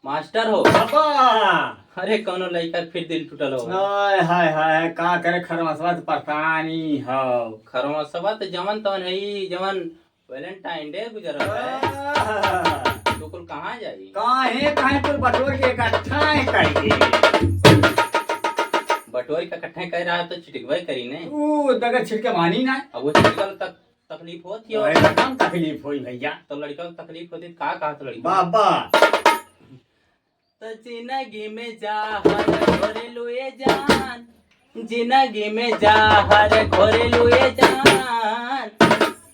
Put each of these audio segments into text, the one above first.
Master हो? बाबा अरे कौनो लड़का फिर दिल टूटल हो? हाय हाय हाय का करे खरमसवा तो पता नहीं हो। खरवा सवा तो जमन तवन है ही जमन वैलेंटाइन डे गुजर है। तो कुल कहाँ जाई? काहे काहे कुल बटोर के इकट्ठा करिए। बटोरी का इकट्ठा कर रहा है तो चिटिकवाई करी ने। तू दगर छिड़के मानी ना। अब वो चिटिकल तक तकलीफ होती हो। एकदम तकलीफ होई भैया। तो लड़का को तकलीफ होती तो कहा तो लड़का बाबा तो जिंदगी में जा हर घोरे लुए जान, जिंदगी में जा हर घोरे लुए जान,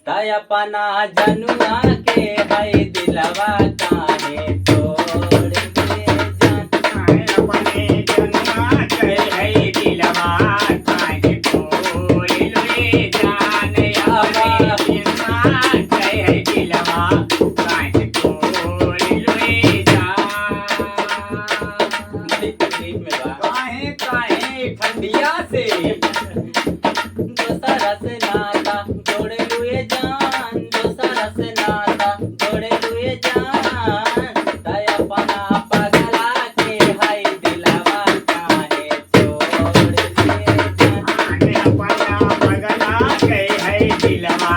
ताया पना जनुआ के है दिलवा काहे तोड़ दे जान। काहे अपने जनुआ के है दिलवा काहे तोड़ ले जान। अपने जनुआ के है दिलवा काहे तोड़ ले जान। बड़ी तकलीफ में बा। काहे काहे ठंडिया से दोसरा से नाता जोड़े लुए जान, दोसरा से नाता जोड़े लुए जान, दया पना पगला के है दिलवा काहे तोड़ दे जान। काहे अपना पगला के है दिलवा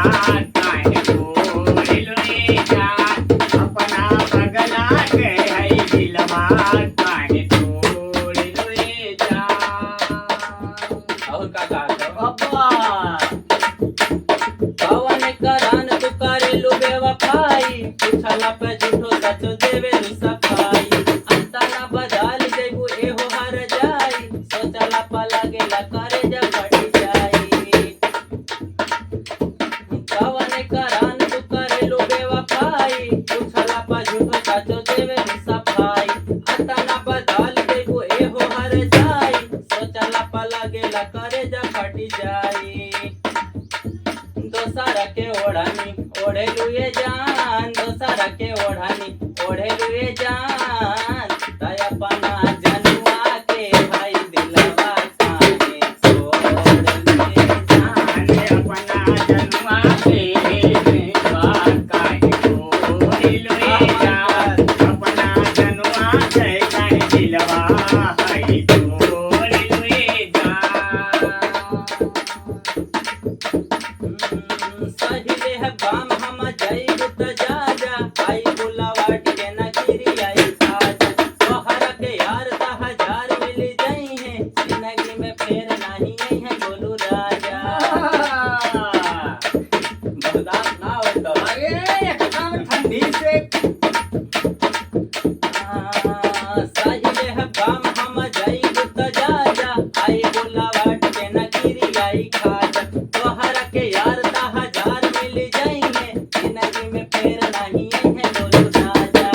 काहे तोड़ ले जान। अपना पगला के है दिलवा काहे तोड़ ले जान। और का कहा था? बाबा पवन करान तू करे लू बेवफाई, पूछला पे झूठो सचो देवे लू सफाई, अंता ना बदल जेबू एहो हर जाई, सोचला पा लागेला करे जब बढ़ी जाई। पवन करान तू करे लू बेवफाई, पूछला पे झूठो सचो देवे लू सफाई, अंता ना बदल जेबू एहो हर जाई, सोचला पा लागेला करे जब बढ़ी जाई। दोसरा के ओढ़ानी ओढ़े लुए जान, दोसरा के ओढ़ानी ओढ़े लुए जान, दया पना जनुआ के भाई दिलवा काहे तोड़ ले जान। काहे अपना जनुआ के दिलवा काहे तोड़ ले जान। अपना जनुआ के काहे दिलवा है तोड़ ले जान। सहिले है बाम हम जाइब त जा जा, आई बुलावाट के न गिरी आई ताजा, तोहरा के यार त हजार मिल जाई है, जिंदगी में फेर नहीं आई है बोलू राजा। बर्दाश्त ना हो तो अरे एकदम ठंडी से सहिले है बाम हम जाइब त जा जा, आई बुलावाट के न गिरी आई खाजा, तोहरा के यार त हजार मिल जाई है, जिंदगी में फेर नहीं आई है बोलू राजा।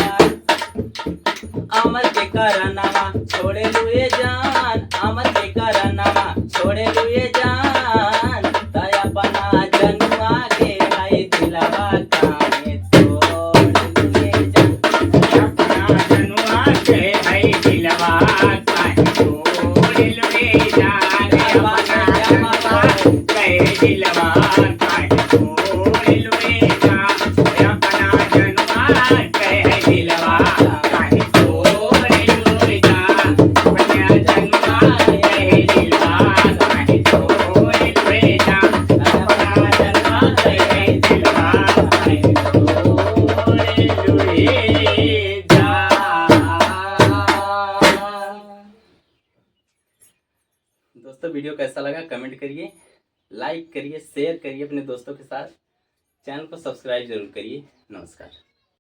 अमर के करनामा छोड़े लुए जान, अमर के करनामा छोड़े लुए जान, दया पना जनुआ के है दिलवा काहे तोड़ लुए जान। अपना जनुआ के है दिलवा काहे तोड़ ले जान। अपना जनुआ के दिलवा काहे तोड़ ले जान। अपना जनुआ के दिलवा काहे तोड़ ले जान। अपना जनुआ के दिलवा काहे तोड़ ले जान। अपना जनुआ के दिलवा काहे तोड़ ले जान। दोस्तों वीडियो कैसा लगा कमेंट करिए, लाइक करिए, शेयर करिए अपने दोस्तों के साथ, चैनल को सब्सक्राइब जरूर करिए। नमस्कार।